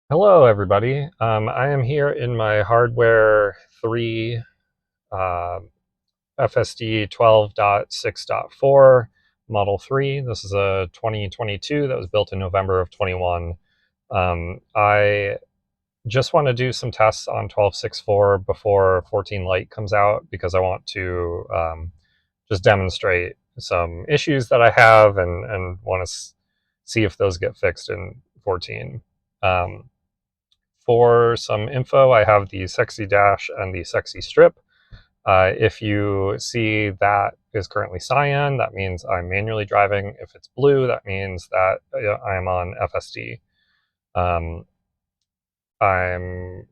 Hello, everybody. I am here in my Hardware 3 FSD 12.6.4 Model 3. This is a 2022 that was built in November of 21. I just want to do some tests on 12.6.4 before 14 Lite comes out because I want to just demonstrate some issues that I have and want to see if those get fixed in 14. For some info, I have the sexy dash and the sexy strip. If you see that is currently cyan, that means I'm manually driving. If it's blue, that means that I'm on FSD. I'm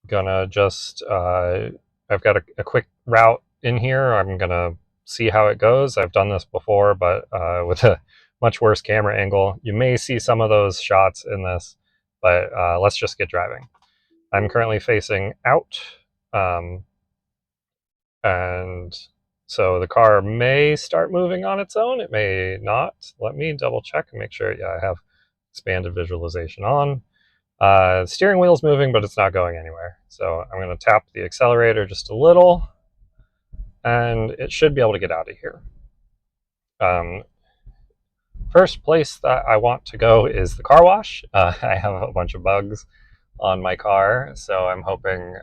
gonna just, I've got a quick route in here. I'm gonna see how it goes. I've done this before, but with a much worse camera angle. You may see some of those shots in this, but let's just get driving. I'm currently facing out, and so the car may start moving on its own. It may not. Let me double check and make sure. Yeah, I have expanded visualization on. The steering wheel's moving, but it's not going anywhere. So I'm going to tap the accelerator just a little, and it should be able to get out of here. First place that I want to go is the car wash. I have a bunch of bugs on my car, so I'm hoping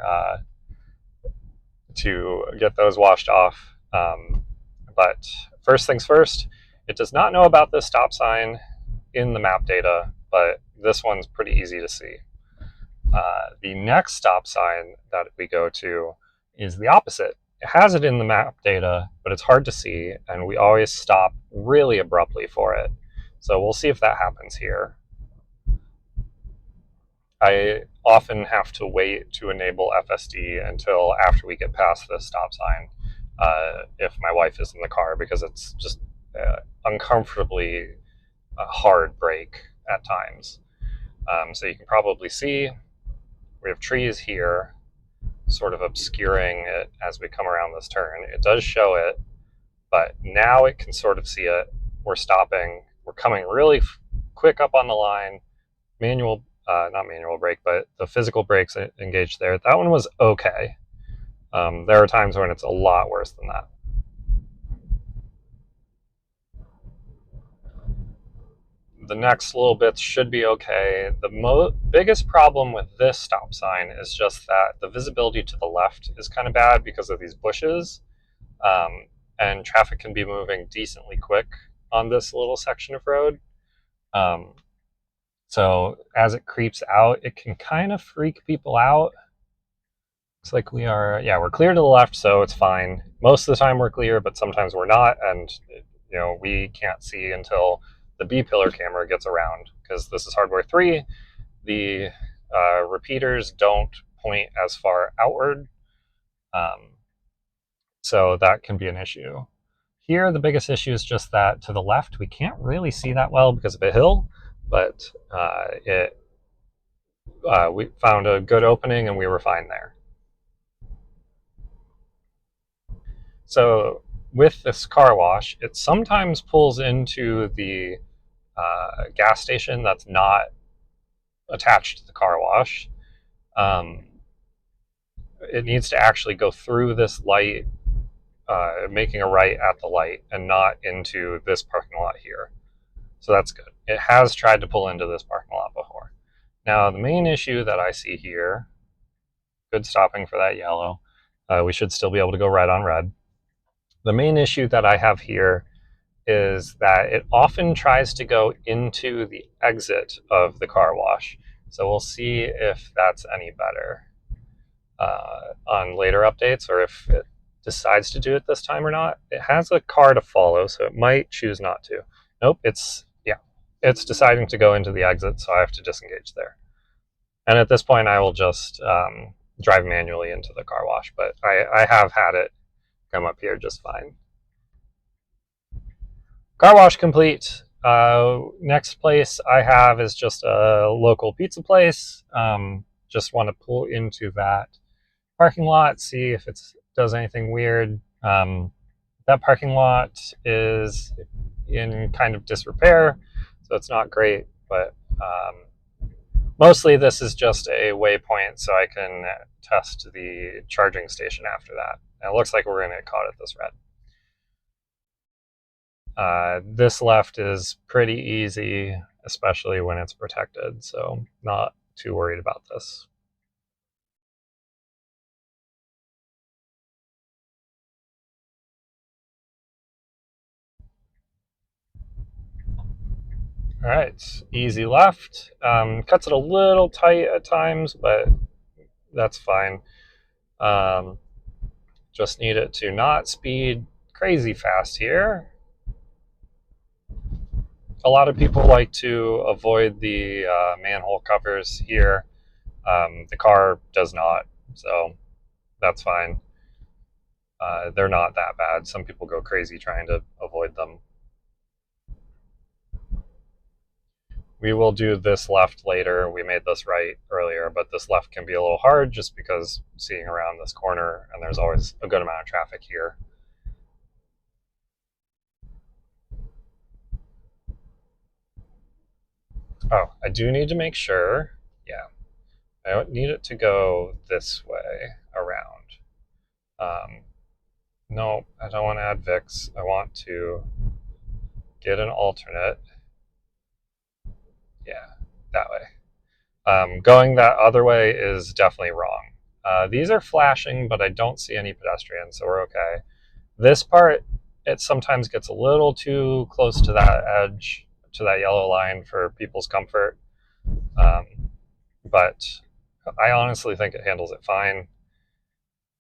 to get those washed off. But first things first, it does not know about this stop sign in the map data, but this one's pretty easy to see. The next stop sign that we go to is the opposite. It has it in the map data, but it's hard to see, and we always stop really abruptly for it. So we'll see if that happens here. I often have to wait to enable FSD until after we get past the stop sign if my wife is in the car, because it's just uncomfortably hard brake at times. So you can probably see we have trees here sort of obscuring it as we come around this turn. It does show it, but now it can sort of see it. We're stopping. We're coming really quick up on the line. Manual, not manual brake, but the physical brakes engaged there. That one was okay. There are times when it's a lot worse than that. The next little bits should be okay. The biggest problem with this stop sign is just that the visibility to the left is kind of bad because of these bushes, and traffic can be moving decently quick on this little section of road. So as it creeps out, it can kind of freak people out. Looks like we're clear to the left, so it's fine. Most of the time we're clear, but sometimes we're not, and we can't see until the B-pillar camera gets around, because this is Hardware 3. The repeaters don't point as far outward, so that can be an issue. Here, the biggest issue is just that to the left, we can't really see that well because of a hill, but we found a good opening and we were fine there. So with this car wash, it sometimes pulls into the gas station that's not attached to the car wash. It needs to actually go through this light, making a right at the light, and not into this parking lot here. So that's good. It has tried to pull into this parking lot before. Now, the main issue that I see here, good stopping for that yellow. We should still be able to go right on red. The main issue that I have here is that it often tries to go into the exit of the car wash. So we'll see if that's any better on later updates, or if it decides to do it this time or not. It has a car to follow, so it might choose not to. Nope, it's deciding to go into the exit, so I have to disengage there. And at this point, I will just drive manually into the car wash, but I have had it come up here just fine. Car wash complete. Next place I have is just a local pizza place. Just want to pull into that parking lot, see if it does anything weird. That parking lot is in kind of disrepair, so it's not great, but Mostly this is just a waypoint so I can test the charging station after that. And it looks like we're going to get caught at this red. This left is pretty easy, especially when it's protected, so not too worried about this. All right, easy left. Cuts it a little tight at times, but that's fine. Just need it to not speed crazy fast here. A lot of people like to avoid the manhole covers here. The car does not, so that's fine. They're not that bad. Some people go crazy trying to avoid them. We will do this left later. We made this right earlier, but this left can be a little hard just because seeing around this corner, and there's always a good amount of traffic here. Oh, I do need to make sure, yeah, I don't need it to go this way around. No, I don't want to add VIX. I want to get an alternate. Yeah, that way. Going that other way is definitely wrong. These are flashing, but I don't see any pedestrians, so we're okay. This part, it sometimes gets a little too close to that edge, to that yellow line for people's comfort. But I honestly think it handles it fine.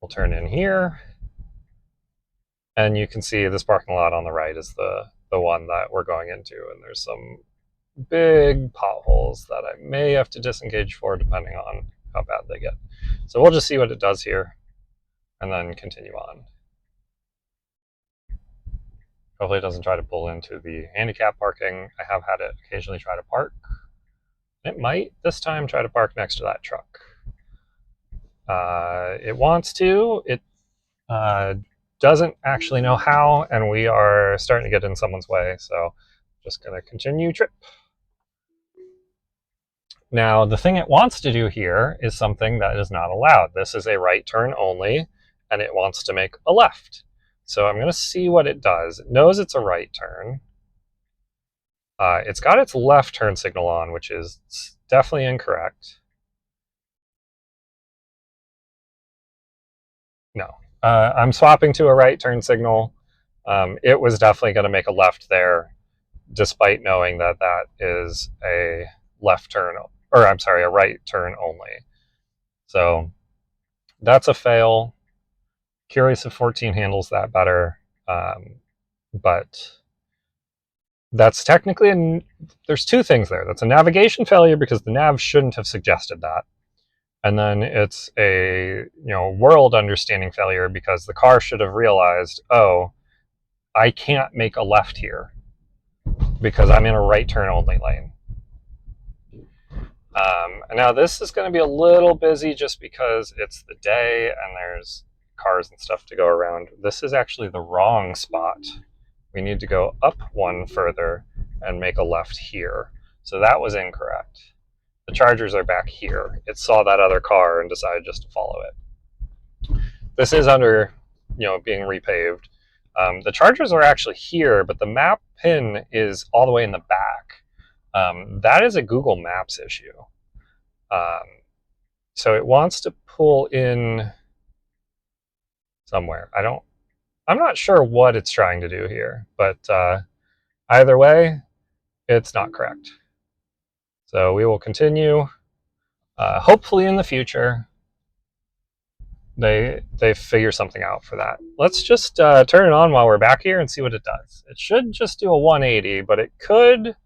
We'll turn in here. And you can see this parking lot on the right is the one that we're going into. And there's some big potholes that I may have to disengage for depending on how bad they get. So we'll just see what it does here and then continue on. Hopefully it doesn't try to pull into the handicap parking. I have had it occasionally try to park. It might this time try to park next to that truck. It wants to. It doesn't actually know how, and we are starting to get in someone's way, so just going to continue trip. Now, the thing it wants to do here is something that is not allowed. This is a right turn only, and it wants to make a left. So I'm going to see what it does. It knows it's a right turn. It's got its left turn signal on, which is definitely incorrect. No. I'm swapping to a right turn signal. It was definitely going to make a left there, despite knowing that that is a left turn, or I'm sorry, a right turn only. So that's a fail. Curious if 14 handles that better. But that's technically, there's two things there. That's a navigation failure because the nav shouldn't have suggested that. And then it's a world understanding failure because the car should have realized, oh, I can't make a left here because I'm in a right turn only lane. And now this is going to be a little busy just because it's the day and there's cars and stuff to go around. This is actually the wrong spot. We need to go up one further and make a left here. So that was incorrect. The Chargers are back here. It saw that other car and decided just to follow it. This is under, being repaved. The Chargers are actually here, but the map pin is all the way in the back. That is a Google Maps issue. So it wants to pull in somewhere. I'm not sure what it's trying to do here, but either way, it's not correct. So we will continue. Hopefully in the future, they figure something out for that. Let's just turn it on while we're back here and see what it does. It should just do a 180, but it could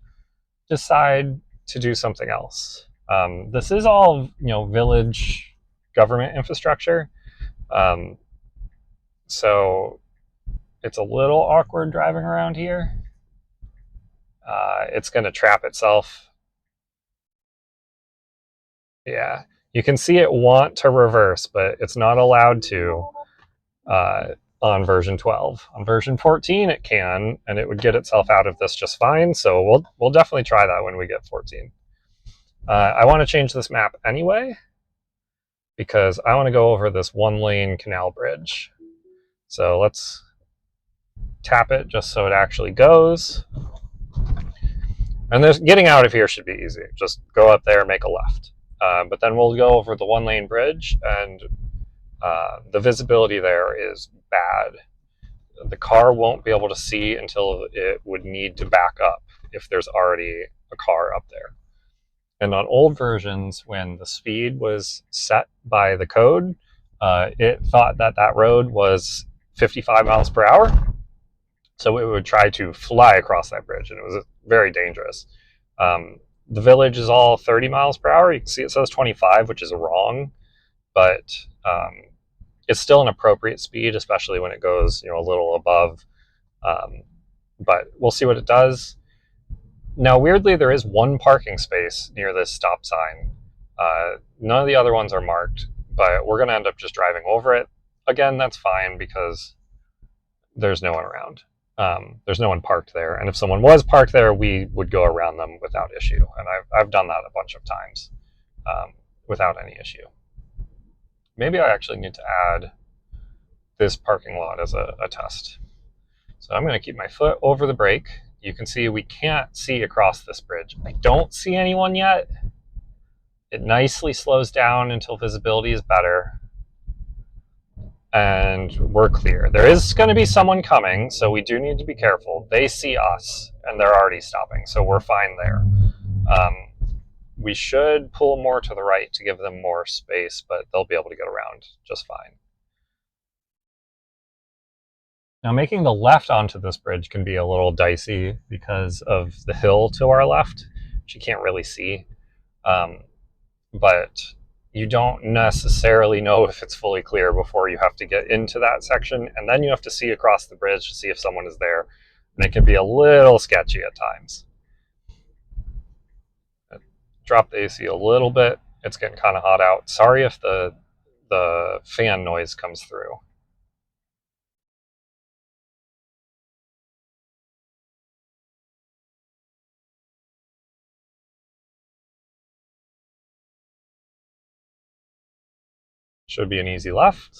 decide to do something else. This is all village government infrastructure, so it's a little awkward driving around here. It's going to trap itself. Yeah, you can see it want to reverse, but it's not allowed to on version 12. On version 14, it can, and it would get itself out of this just fine. So we'll definitely try that when we get 14. I want to change this map anyway, because I want to go over this one lane canal bridge. So let's tap it just so it actually goes. And this, getting out of here should be easy. Just go up there and make a left. But then we'll go over the one lane bridge, and the visibility there is bad. The car won't be able to see until it would need to back up if there's already a car up there. And on old versions, when the speed was set by the code, it thought that that road was 55 miles per hour. So it would try to fly across that bridge, and it was very dangerous. The village is all 30 miles per hour. You can see it says 25, which is wrong, but it's still an appropriate speed, especially when it goes, a little above. But we'll see what it does. Now, weirdly, there is one parking space near this stop sign. None of the other ones are marked, but we're going to end up just driving over it. Again, that's fine because there's no one around. There's no one parked there, and if someone was parked there, we would go around them without issue. And I've done that a bunch of times without any issue. Maybe I actually need to add this parking lot as a test. So I'm going to keep my foot over the brake. You can see we can't see across this bridge. I don't see anyone yet. It nicely slows down until visibility is better. And we're clear. There is going to be someone coming, so we do need to be careful. They see us, and they're already stopping, so we're fine there. We should pull more to the right to give them more space, but they'll be able to get around just fine. Now, making the left onto this bridge can be a little dicey because of the hill to our left, which you can't really see. But you don't necessarily know if it's fully clear before you have to get into that section, and then you have to see across the bridge to see if someone is there, and it can be a little sketchy at times. Drop the AC a little bit. It's getting kind of hot out. Sorry if the fan noise comes through. Should be an easy left.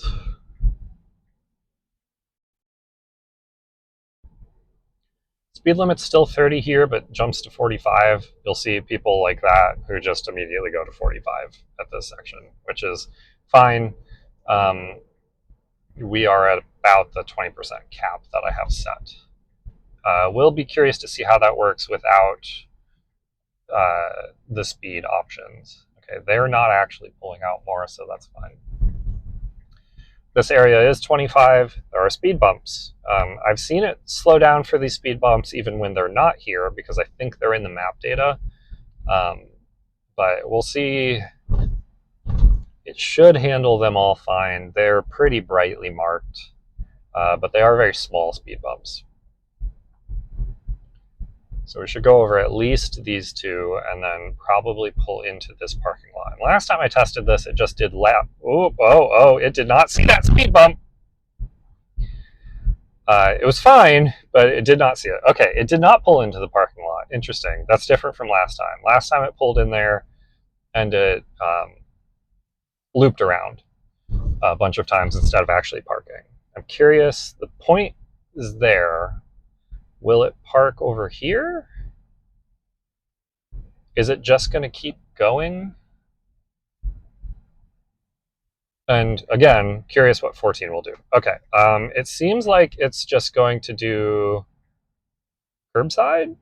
Speed limit's still 30 here, but jumps to 45. You'll see people like that who just immediately go to 45 at this section, which is fine. We are at about the 20% cap that I have set. We'll be curious to see how that works without the speed options. Okay, they're not actually pulling out more, so that's fine. This area is 25. There are speed bumps. I've seen it slow down for these speed bumps even when they're not here because I think they're in the map data. But we'll see. It should handle them all fine. They're pretty brightly marked, but they are very small speed bumps. So we should go over at least these two and then probably pull into this parking lot. And last time I tested this, it just did lap. Oh, it did not see that speed bump. It was fine, but it did not see it. Okay, it did not pull into the parking lot. Interesting. That's different from last time. Last time it pulled in there and it looped around a bunch of times instead of actually parking. I'm curious. The point is there. Will it park over here? Is it just going to keep going? And again, curious what 14 will do. Okay, it seems like it's just going to do curbside.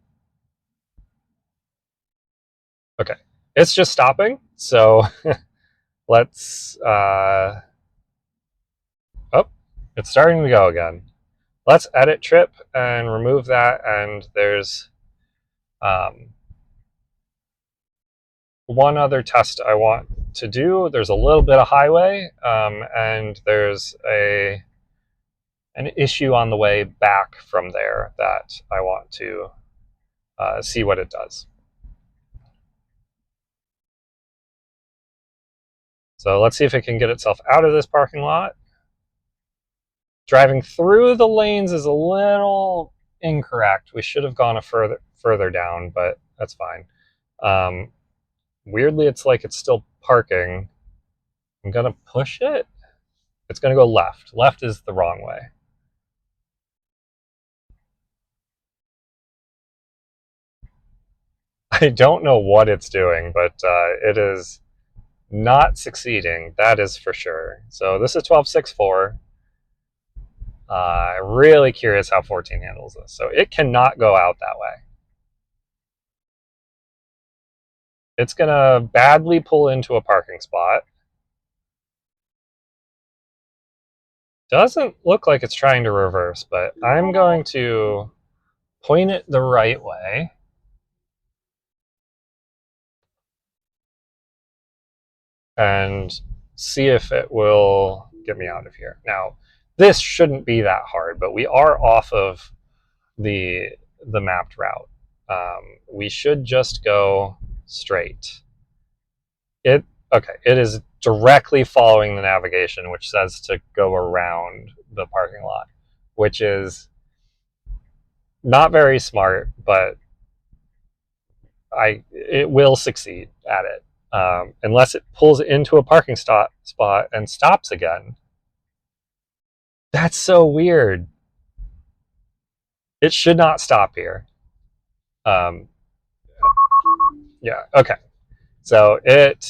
Okay, it's just stopping. So let's, oh, it's starting to go again. Let's edit trip and remove that. And there's one other test I want to do. There's a little bit of highway, and there's an issue on the way back from there that I want to see what it does. So let's see if it can get itself out of this parking lot. Driving through the lanes is a little incorrect. We should have gone further down, but that's fine. weirdly, it's like it's still parking. I'm going to push it. It's going to go left. Left is the wrong way. I don't know what it's doing, but it is not succeeding. That is for sure. So this is 12.6.4. Really curious how 14 handles this. So it cannot go out that way. It's going to badly pull into a parking spot. Doesn't look like it's trying to reverse, but I'm going to point it the right way. And see if it will get me out of here. Now, this shouldn't be that hard, but we are off of the mapped route. We should just go straight. It is directly following the navigation, which says to go around the parking lot, which is not very smart, but it will succeed at it. Unless it pulls into a parking spot and stops again. That's so weird. It should not stop here. Yeah, okay. So it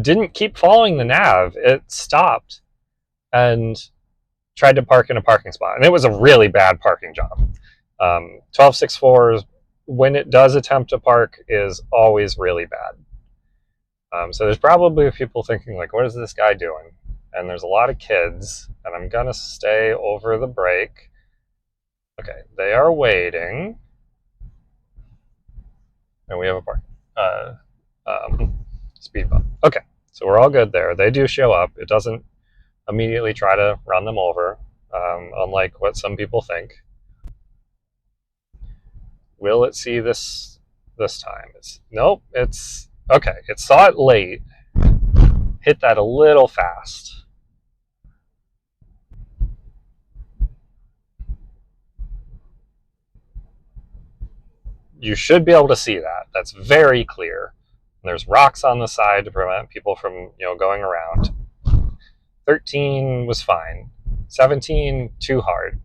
didn't keep following the nav. It stopped and tried to park in a parking spot. And it was a really bad parking job. 12.6.4, when it does attempt to park, is always really bad. So there's probably people thinking, like, what is this guy doing? And there's a lot of kids, and I'm going to stay over the break. Okay, they are waiting. And we have a speed bump. Okay, so we're all good there. They do show up. It doesn't immediately try to run them over, unlike what some people think. Will it see this time? Nope, it's okay. It saw it late, hit that a little fast. You should be able to see that. That's very clear. There's rocks on the side to prevent people from, going around. 13 was fine. 17, too hard.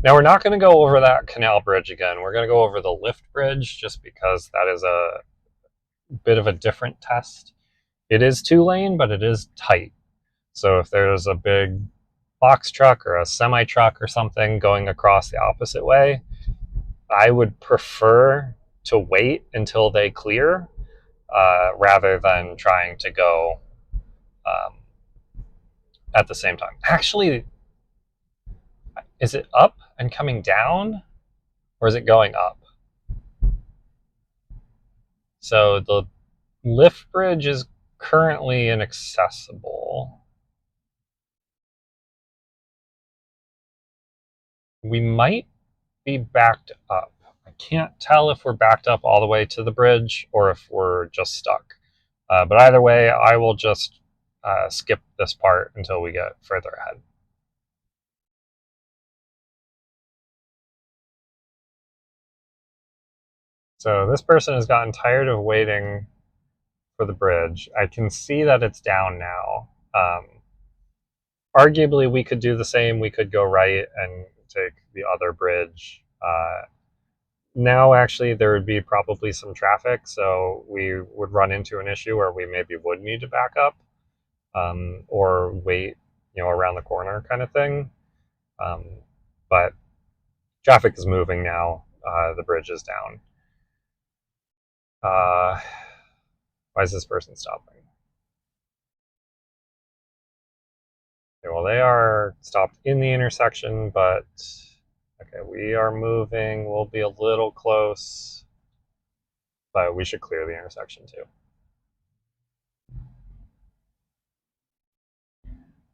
Now we're not going to go over that canal bridge again. We're going to go over the lift bridge just because that is a bit of a different test. It is 2-lane, but it is tight. So if there's a big box truck or a semi truck or something going across the opposite way, I would prefer to wait until they clear rather than trying to go at the same time. Actually, is it up and coming down, or is it going up? So the lift bridge is currently inaccessible. We might be backed up. I can't tell if we're backed up all the way to the bridge or if we're just stuck. But either way, I will just skip this part until we get further ahead. So this person has gotten tired of waiting for the bridge. I can see that it's down now. Arguably, we could do the same. We could go right and take the other bridge. Now, actually, there would be probably some traffic, so we would run into an issue where we maybe would need to back up or wait, around the corner kind of thing. But traffic is moving now. The bridge is down. Why is this person stopping? Okay, well, they are stopped in the intersection, but okay, we are moving. We'll be a little close, but we should clear the intersection too.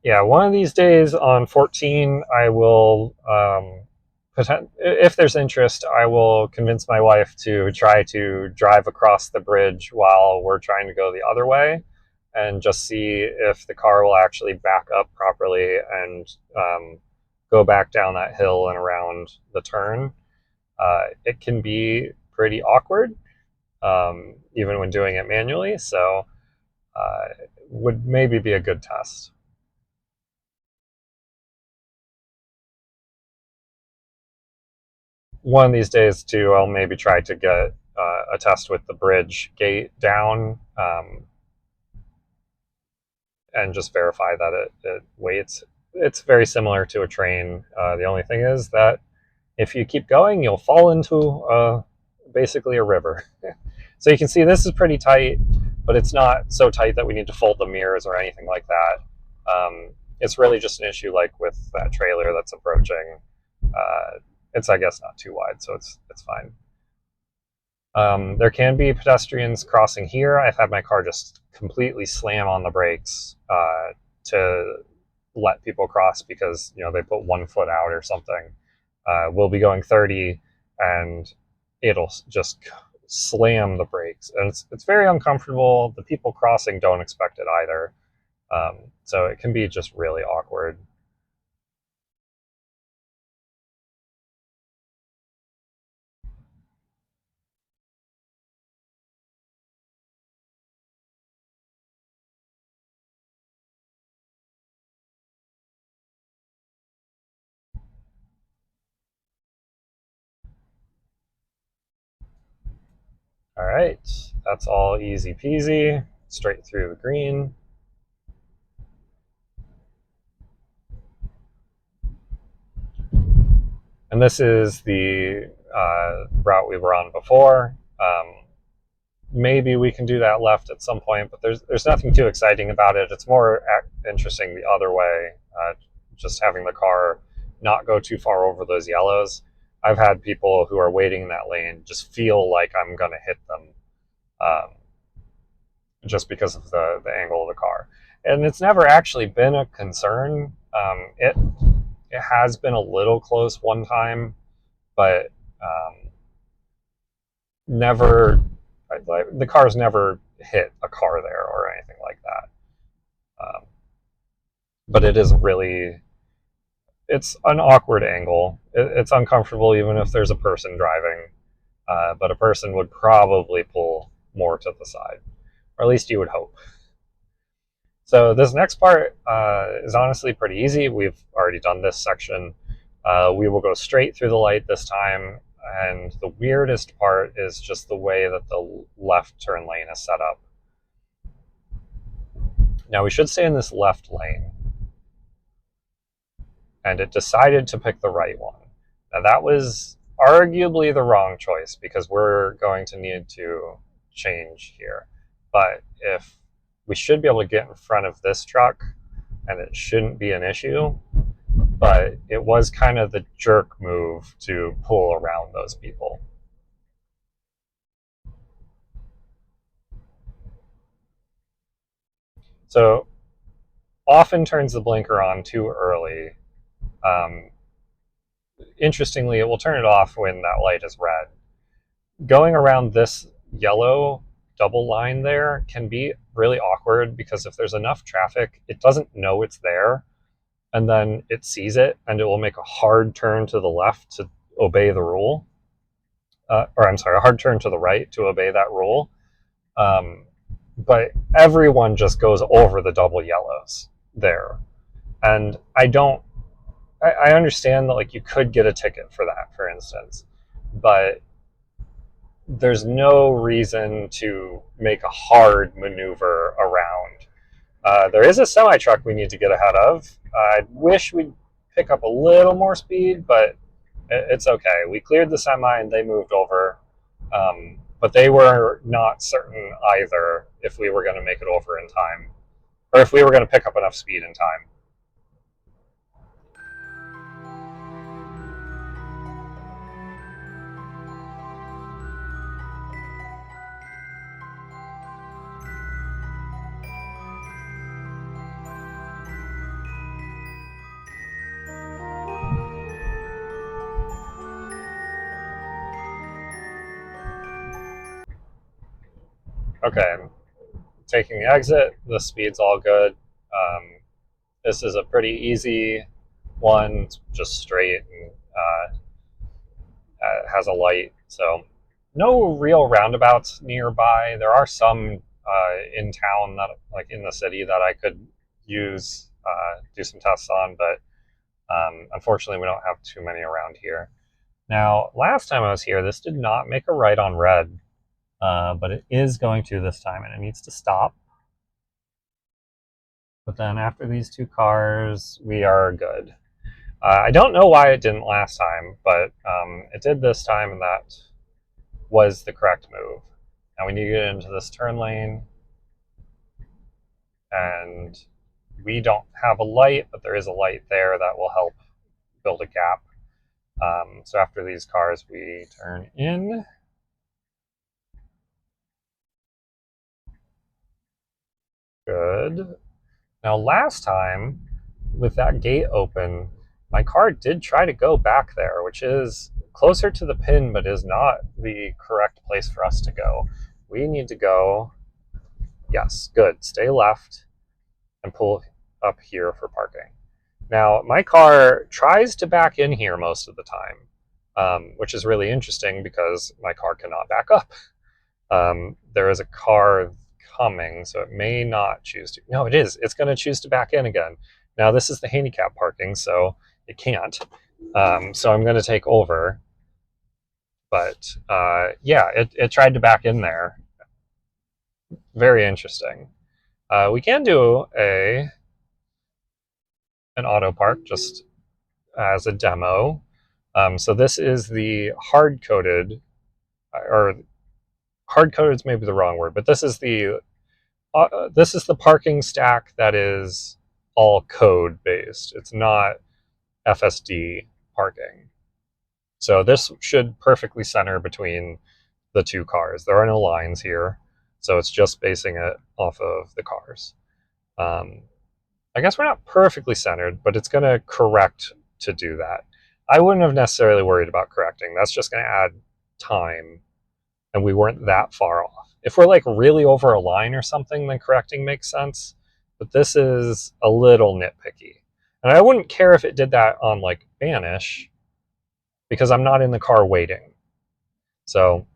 Yeah, one of these days on 14, I will, if there's interest, I will convince my wife to try to drive across the bridge while we're trying to go the other way and just see if the car will actually back up properly and go back down that hill and around the turn. it can be pretty awkward, even when doing it manually. So would maybe be a good test. One of these days, too, I'll maybe try to get a test with the bridge gate down, and just verify that it waits. It's very similar to a train. The only thing is that if you keep going, you'll fall into basically a river. So you can see this is pretty tight, but it's not so tight that we need to fold the mirrors or anything like that. It's really just an issue like with that trailer that's approaching. It's, I guess, not too wide, so it's fine. There can be pedestrians crossing here. I've had my car just completely slam on the brakes to let people cross because they put 1 foot out or something. We'll be going 30 and it'll just slam the brakes, and it's very uncomfortable. The people crossing don't expect it either, so it can be just really awkward. All right, that's all easy peasy, straight through the green. And this is the route we were on before. Maybe we can do that left at some point, but there's nothing too exciting about it. It's more interesting the other way, just having the car not go too far over those yellows. I've had people who are waiting in that lane just feel like I'm going to hit them, just because of the angle of the car. And it's never actually been a concern. It has been a little close one time, but never. The car's never hit a car there or anything like that. But it is really, it's an awkward angle. It's uncomfortable even if there's a person driving, but a person would probably pull more to the side, or at least you would hope. So this next part is honestly pretty easy. We've already done this section. We will go straight through the light this time, and the weirdest part is just the way that the left turn lane is set up. Now we should stay in this left lane, and it decided to pick the right one. Now that was arguably the wrong choice because we're going to need to change here. But if we should be able to get in front of this truck, and it shouldn't be an issue, but it was kind of the jerk move to pull around those people. So often turns the blinker on too early. Interestingly, it will turn it off when that light is red. Going around this yellow double line there can be really awkward because if there's enough traffic, it doesn't know it's there, and then it sees it and it will make a hard turn to the left to obey the rule. Or I'm sorry, a hard turn to the right to obey that rule. But everyone just goes over the double yellows there. And I understand that like you could get a ticket for that, for instance, but there's no reason to make a hard maneuver around. There is a semi-truck we need to get ahead of. I wish we'd pick up a little more speed, but it's okay. We cleared the semi and they moved over, but they were not certain either if we were going to make it over in time, or if we were going to pick up enough speed in time. Okay, taking the exit, the speed's all good. This is a pretty easy one, just straight, has a light. So no real roundabouts nearby. There are some in town, that like in the city, that I could use, do some tests on, but unfortunately we don't have too many around here. Now, last time I was here, this did not make a right on red, but it is going to this time, and it needs to stop. But then after these two cars, we are good. I don't know why it didn't last time, but it did this time, and that was the correct move. Now we need to get into this turn lane, and we don't have a light, but there is a light there that will help build a gap. So after these cars, we turn in. Good. Now last time, with that gate open, my car did try to go back there, which is closer to the pin, but is not the correct place for us to go. We need to go, yes, good, stay left and pull up here for parking. Now, my car tries to back in here most of the time, which is really interesting because my car cannot back up. There is a car coming, so it may not choose to. No, it is. It's going to choose to back in again. Now, this is the handicap parking, so it can't. So I'm going to take over. But yeah, it tried to back in there. Very interesting. We can do an Autopark just as a demo. So this is the hard-coded, or hard-coded is maybe the wrong word, but this is the parking stack that is all code based. It's not FSD parking. So this should perfectly center between the two cars. There are no lines here, so it's just basing it off of the cars. I guess we're not perfectly centered, but it's going to correct to do that. I wouldn't have necessarily worried about correcting. That's just going to add time, and we weren't that far off. If we're like really over a line or something, then correcting makes sense. But this is a little nitpicky. And I wouldn't care if it did that on like Banish, because I'm not in the car waiting. So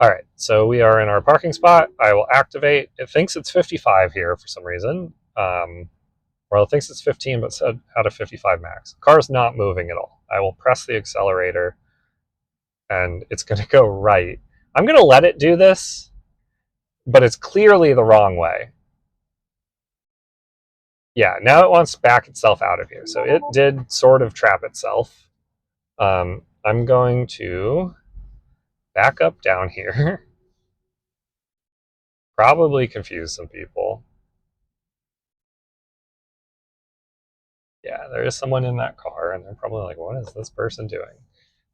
all right, so we are in our parking spot. I will activate. It thinks it's 55 here for some reason. Well, it thinks it's 15, but said out of 55 max. The car's not moving at all. I will press the accelerator, and it's going to go right. I'm going to let it do this, but it's clearly the wrong way. Yeah, now it wants to back itself out of here. So it did sort of trap itself. I'm going to back up down here. Probably confuse some people. Yeah, there is someone in that car, and they're probably like, what is this person doing?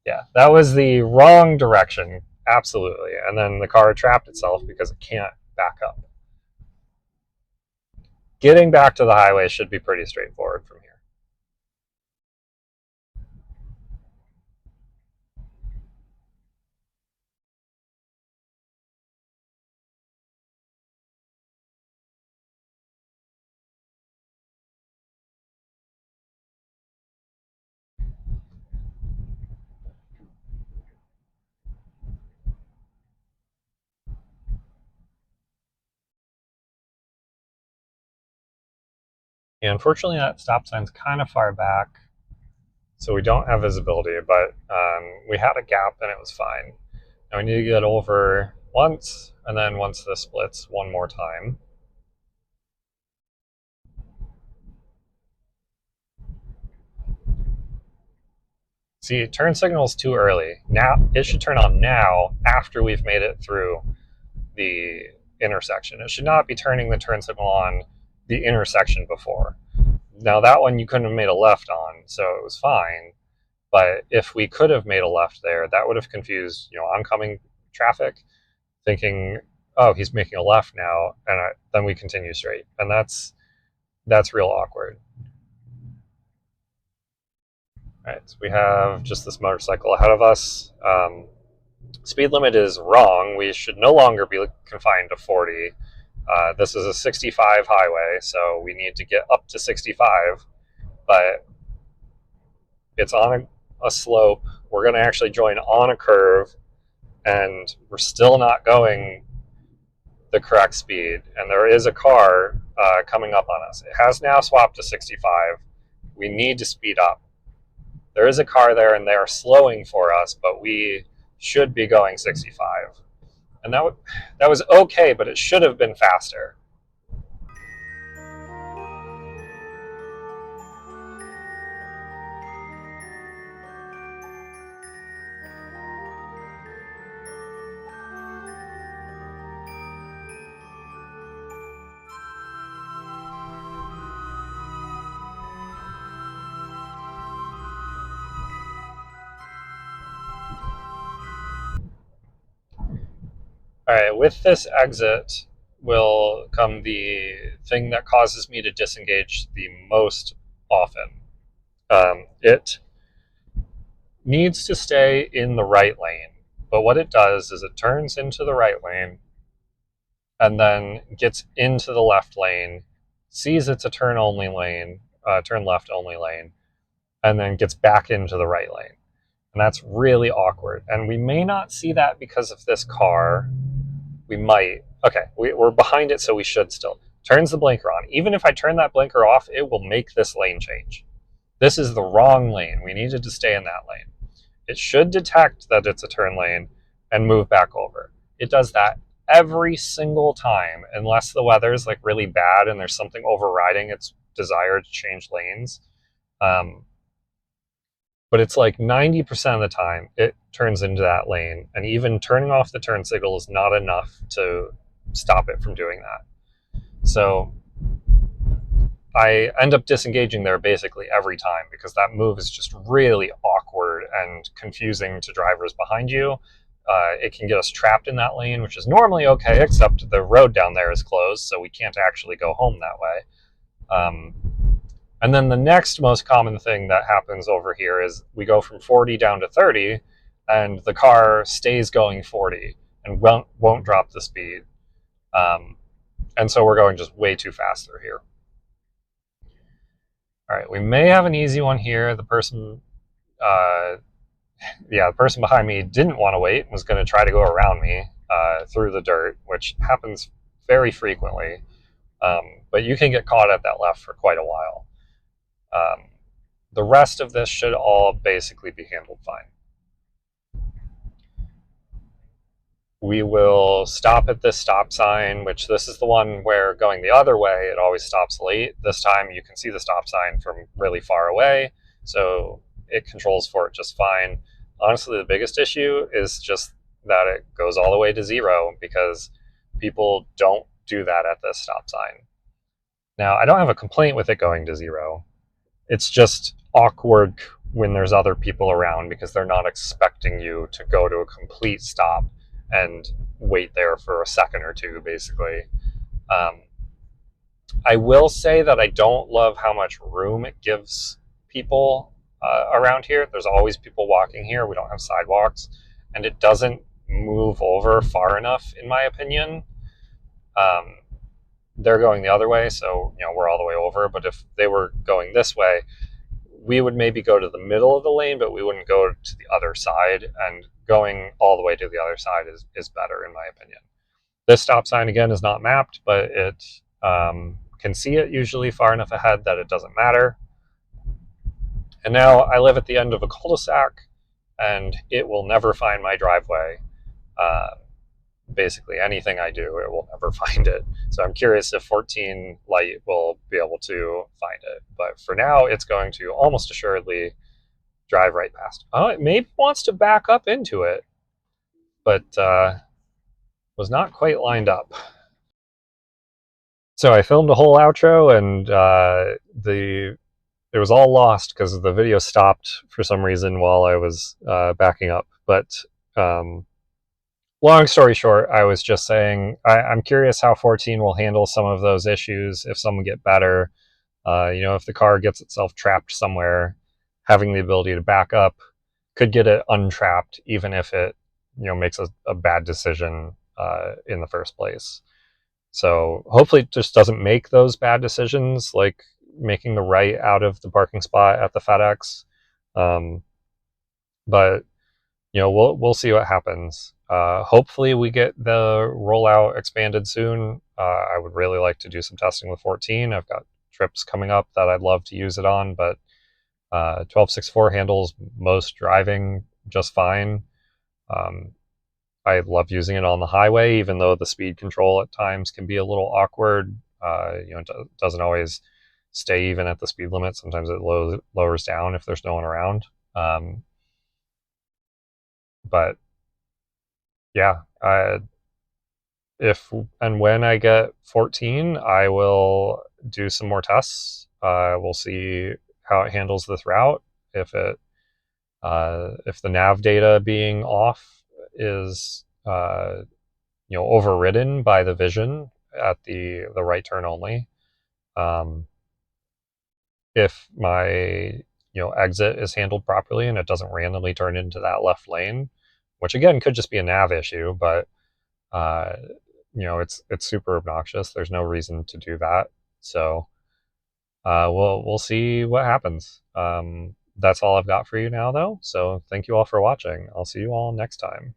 Yeah, that was the wrong direction. Absolutely. And then the car trapped itself because it can't back up. Getting back to the highway should be pretty straightforward from here. And unfortunately, that stop sign's kind of far back, so we don't have visibility, but we had a gap and it was fine. Now we need to get over once, and then once this splits, one more time. See, turn signal is too early. Now it should turn on now after we've made it through the intersection. It should not be turning the turn signal on the intersection before. Now that one you couldn't have made a left on, so it was fine. But if we could have made a left there, that would have confused, oncoming traffic, thinking, oh, he's making a left now, and then we continue straight, and that's real awkward. All right, so we have just this motorcycle ahead of us. Speed limit is wrong. We should no longer be confined to 40. This is a 65 highway, so we need to get up to 65, but it's on a slope. We're going to actually join on a curve, and we're still not going the correct speed. And there is a car coming up on us. It has now swapped to 65. We need to speed up. There is a car there, and they are slowing for us, but we should be going 65. And that was okay, but it should have been faster. All right, with this exit will come the thing that causes me to disengage the most often. It needs to stay in the right lane, but what it does is it turns into the right lane and then gets into the left lane, sees it's a turn only lane, turn left only lane, and then gets back into the right lane. And that's really awkward. And we may not see that because of this car. We might. Okay, we're behind it, so we should still. Turns the blinker on. Even if I turn that blinker off, it will make this lane change. This is the wrong lane. We needed to stay in that lane. It should detect that it's a turn lane and move back over. It does that every single time, unless the weather is like really bad and there's something overriding its desire to change lanes. But it's like 90% of the time it turns into that lane, and even turning off the turn signal is not enough to stop it from doing that. So I end up disengaging there basically every time because that move is just really awkward and confusing to drivers behind you. It can get us trapped in that lane, which is normally okay, except the road down there is closed, so we can't actually go home that way. And then the next most common thing that happens over here is we go from 40 down to 30, and the car stays going 40 and won't drop the speed. And so we're going just way too fast through here. All right, we may have an easy one here. The person behind me didn't want to wait and was going to try to go around me through the dirt, which happens very frequently. But you can get caught at that left for quite a while. The rest of this should all basically be handled fine. We will stop at this stop sign, which this is the one where going the other way, it always stops late. This time you can see the stop sign from really far away, so it controls for it just fine. Honestly, the biggest issue is just that it goes all the way to 0 because people don't do that at this stop sign. Now, I don't have a complaint with it going to 0. It's just awkward when there's other people around because they're not expecting you to go to a complete stop and wait there for a second or two, basically. I will say that I don't love how much room it gives people around here. There's always people walking here. We don't have sidewalks, and it doesn't move over far enough, in my opinion. They're going the other way, so we're all the way over. But if they were going this way, we would maybe go to the middle of the lane, but we wouldn't go to the other side. And going all the way to the other side is better, in my opinion. This stop sign, again, is not mapped, but it can see it usually far enough ahead that it doesn't matter. And now I live at the end of a cul-de-sac, and it will never find my driveway. Basically, anything I do, it will never find it. So I'm curious if 14 Lite will be able to find it. But for now, it's going to almost assuredly drive right past. Oh, it maybe wants to back up into it, but was not quite lined up. So I filmed a whole outro, and it was all lost because the video stopped for some reason while I was backing up. But long story short, I was just saying I'm curious how 14 will handle some of those issues if some get better. If the car gets itself trapped somewhere, having the ability to back up could get it untrapped, even if it makes a bad decision in the first place. So hopefully it just doesn't make those bad decisions, like making the right out of the parking spot at the FedEx. But we'll see what happens. Hopefully we get the rollout expanded soon. I would really like to do some testing with 14. I've got trips coming up that I'd love to use it on, but 12.6.4 handles most driving just fine. I love using it on the highway, even though the speed control at times can be a little awkward. It doesn't always stay even at the speed limit. Sometimes it lowers down if there's no one around. But yeah, if and when I get 14, I will do some more tests. We'll see how it handles this route. If the nav data being off is overridden by the vision at the right turn only. If my exit is handled properly and it doesn't randomly turn into that left lane, which again could just be a nav issue, but it's super obnoxious. There's no reason to do that. So we'll see what happens. That's all I've got for you now, though. So thank you all for watching. I'll see you all next time.